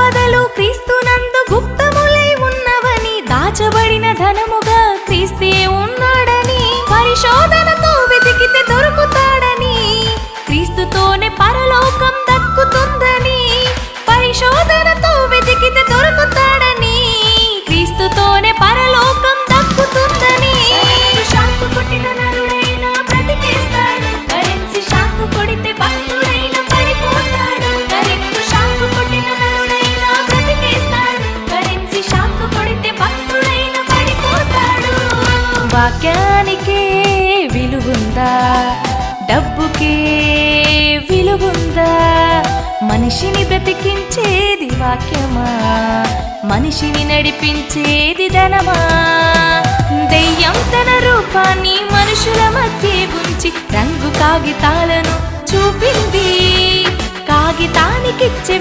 సంపదలు క్రీస్తునందు గుప్తములై ఉన్నవని, దాచబడిన ధనముగా క్రీస్తే ఉన్నాడని, పరిశోధనతో వెతికితే దొరుకుతాడని, క్రీస్తుతోనే పరలోకం దక్కుతుందని, పరిశోధనతో వెతికితే దొరుకుతాడని, క్రీస్తుతోనే పరలోకం దక్కుతుందని. షాకు కొట్టిన నరుడైనా బ్రతికేస్తాడు, కరెన్సీ షాకు కొడితే భక్తుడైన పడిపోతాడు. కరెంటు షాకు కొట్టిన నరుడైనా బ్రతికేస్తాడు, కరెన్సీ షాకు కొడితే భక్తుడైన పడిపోతాడు. వాక్యానికే విలువుందా, డబ్బుకే విలువుందా? మనిషిని బ్రతికించేది వాక్యమా, మనిషిని నడిపించేది ధనమా? దెయ్యం తన రూపాన్ని మనుషుల మధ్య ఉంచి రంగు కాగితాలను చూపింది, కాగితానికిచ్చే